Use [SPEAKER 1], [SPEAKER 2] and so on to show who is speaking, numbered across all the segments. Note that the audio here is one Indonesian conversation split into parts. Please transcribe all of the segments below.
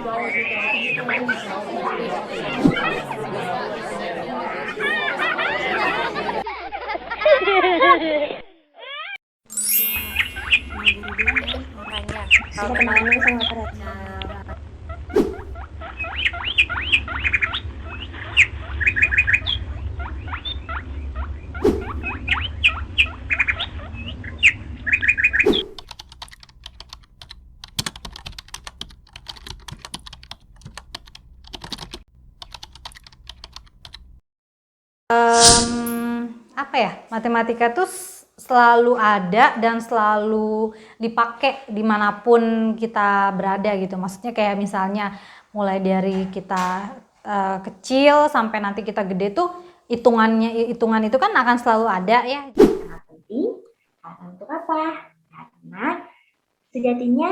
[SPEAKER 1] Makanya
[SPEAKER 2] Bisa
[SPEAKER 1] kalau memang
[SPEAKER 2] kenalan sama keren.
[SPEAKER 1] apa ya, matematika tuh selalu ada dan selalu dipakai dimanapun kita berada gitu. Maksudnya kayak misalnya mulai dari kita kecil sampai nanti kita gede tuh hitungan itu kan akan selalu ada ya.
[SPEAKER 2] Sangat penting. Karena untuk apa? Karena sejatinya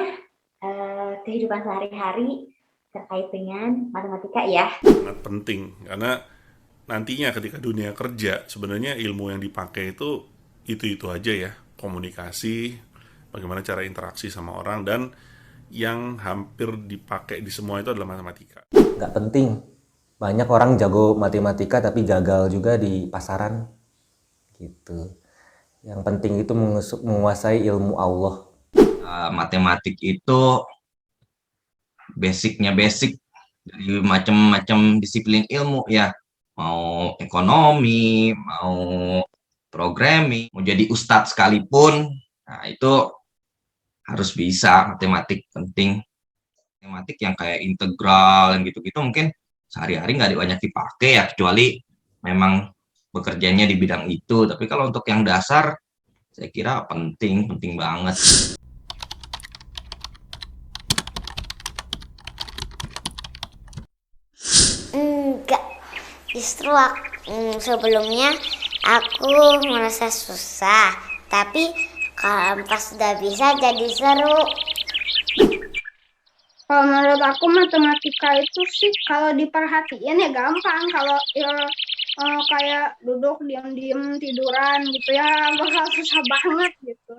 [SPEAKER 2] kehidupan sehari-hari terkait dengan matematika ya.
[SPEAKER 3] Sangat penting karena nantinya ketika dunia kerja sebenarnya ilmu yang dipakai itu aja ya, komunikasi, bagaimana cara interaksi sama orang, dan yang hampir dipakai di semua itu adalah matematika.
[SPEAKER 4] Nggak penting. Banyak orang jago matematika tapi gagal juga di pasaran gitu. Yang penting itu menguasai ilmu Allah.
[SPEAKER 5] Matematik itu basicnya basic dari macam-macam disiplin ilmu ya, mau ekonomi, mau programming, mau jadi ustadz sekalipun, nah itu harus bisa matematik. Penting matematik yang kayak integral yang gitu-gitu mungkin sehari-hari nggak banyak dipakai ya, kecuali memang bekerjanya di bidang itu. Tapi kalau untuk yang dasar saya kira penting banget.
[SPEAKER 6] Enggak, justru sebelumnya aku merasa susah, tapi kalau pas sudah bisa jadi seru.
[SPEAKER 7] Kalau menurut aku matematika itu sih kalau diperhatiin ya gampang. Kalau kayak duduk diam-diam tiduran gitu ya bakal susah banget gitu.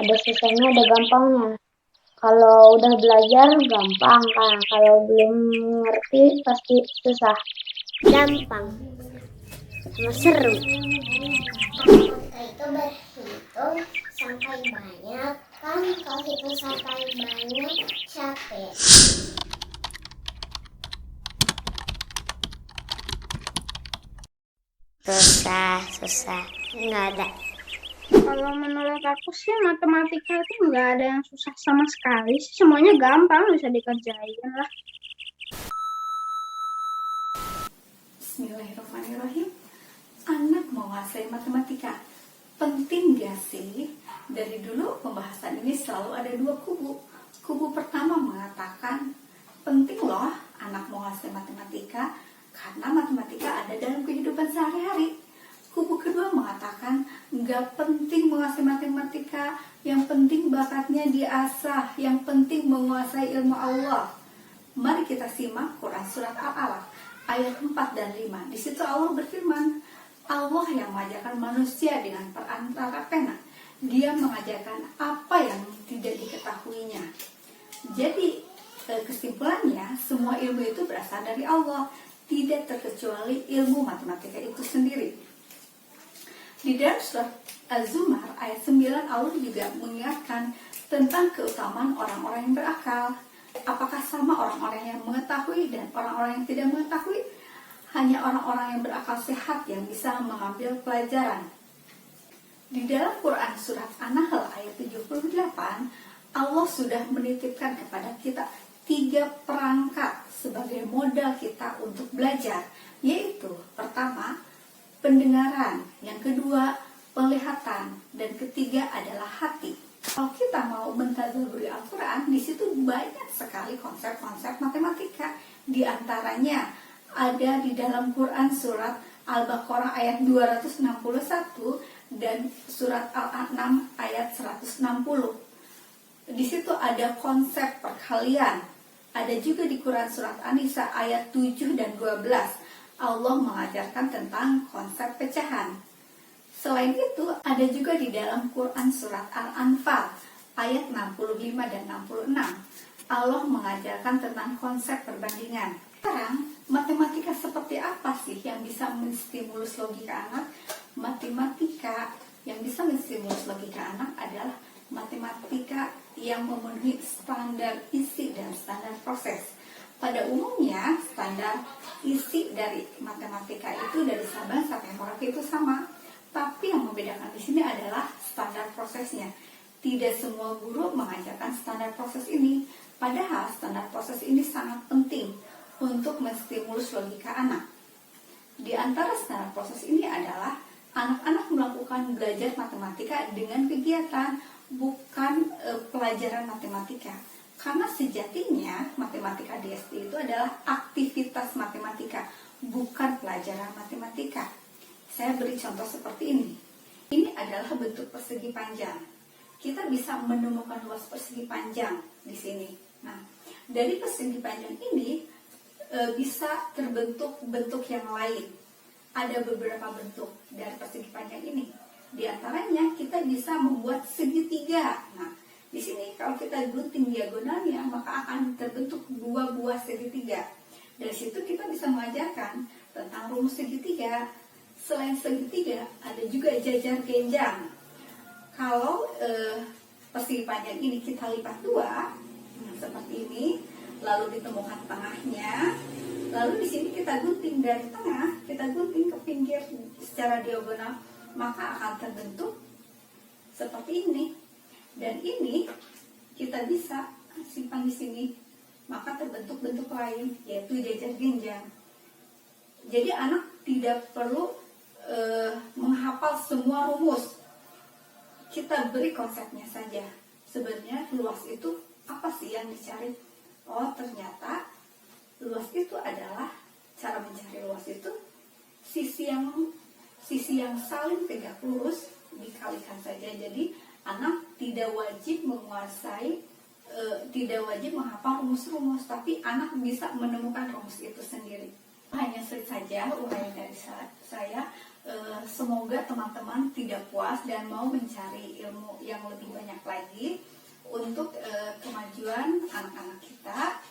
[SPEAKER 2] Ada susahnya, ada gampangnya. Kalau udah belajar gampang kan, kalau belum ngerti pasti susah.
[SPEAKER 6] Gampang sama seru. Matematika itu berhitung sampai banyak kan, kalau hitung sampai banyak capek. Susah nggak ada.
[SPEAKER 7] Kalau menurut aku sih matematika itu nggak ada yang susah sama sekali sih, semuanya gampang bisa dikerjain lah.
[SPEAKER 8] Bismillahirrahmanirrahim. Anak menguasai matematika penting gak sih? Dari dulu pembahasan ini selalu ada dua kubu. Kubu pertama mengatakan penting loh anak menguasai matematika karena matematika ada dalam kehidupan sehari-hari. Kubu kedua mengatakan nggak penting menguasai matematika, yang penting bakatnya diasah, yang penting menguasai ilmu Allah. Mari kita simak Quran Surat Al-Alaq ayat 4 dan 5. Di situ Allah berfirman, Allah yang mengajarkan manusia dengan perantara pena. Dia mengajarkan apa yang tidak diketahuinya. Jadi kesimpulannya semua ilmu itu berasal dari Allah, tidak terkecuali ilmu matematika itu sendiri. Di dalam surat Az-Zumar ayat 9 Allah juga mengingatkan tentang keutamaan orang-orang yang berakal. Apakah sama orang-orang yang mengetahui dan orang-orang yang tidak mengetahui? Hanya orang-orang yang berakal sehat yang bisa mengambil pelajaran. Di dalam Quran surat An-Nahl ayat 78, Allah sudah menitipkan kepada kita 3 perangkat sebagai modal kita untuk belajar, yaitu pertama, pendengaran, yang kedua, penglihatan, dan ketiga adalah hati. Kalau kita mau mentadabburi Al-Quran, di situ banyak sekali konsep-konsep matematika. Di antaranya ada di dalam Quran surat Al-Baqarah ayat 261 dan surat Al-An'am ayat 160. Di situ ada konsep perkalian. Ada juga di Quran surat An-Nisa ayat 7 dan 12. Allah mengajarkan tentang konsep pecahan. Selain itu, ada juga di dalam Quran surat Al-Anfal ayat 65 dan 66. Allah mengajarkan tentang konsep perbandingan. Sekarang, matematika seperti apa sih yang bisa menstimulus logika anak? Matematika yang bisa menstimulus logika anak adalah matematika yang memenuhi standar isi dan standar proses. Pada umumnya, standar isi dari matematika itu dari Sabang sampai Merauke itu sama. Tapi yang membedakan di sini adalah standar prosesnya. Tidak semua guru mengajarkan standar proses ini. Padahal standar proses ini sangat penting untuk menstimulus logika anak. Di antara standar proses ini adalah anak-anak melakukan belajar matematika dengan kegiatan, bukan pelajaran matematika. Karena sejatinya matematika di SD itu adalah aktivitas matematika, bukan pelajaran matematika. Saya beri contoh seperti ini. Ini adalah bentuk persegi panjang. Kita bisa menemukan luas persegi panjang di sini. Nah, dari persegi panjang ini bisa terbentuk bentuk yang lain. Ada beberapa bentuk dari persegi panjang ini. Di antaranya kita bisa membuat segitiga. Nah, di sini kalau kita gunting diagonalnya, maka akan terbentuk dua buah segitiga. Dari situ kita bisa mengajarkan tentang rumus segitiga. Selain segitiga, ada juga jajar genjang. Kalau persegi panjang ini kita lipat dua, seperti ini, lalu ditemukan tengahnya, lalu di sini kita gunting dari tengah, kita gunting ke pinggir secara diagonal, maka akan terbentuk seperti ini. Dan ini kita bisa simpan di sini, maka terbentuk bentuk lain, yaitu jajar genjang. Jadi anak tidak perlu menghafal semua rumus. Kita beri konsepnya saja. Sebenarnya luas itu apa sih yang dicari? Oh, ternyata luas itu adalah, cara mencari luas itu sisi yang saling tegak lurus dikalikan saja. Jadi anak tidak wajib menguasai, tidak wajib menghafal rumus-rumus, tapi anak bisa menemukan rumus itu sendiri. Hanya saja uraian dari saya. Semoga teman-teman tidak puas dan mau mencari ilmu yang lebih banyak lagi untuk kemajuan anak-anak kita.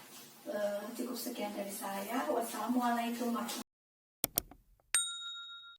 [SPEAKER 8] Cukup sekian dari saya. Wassalamualaikum warahmatullahi wabarakatuh.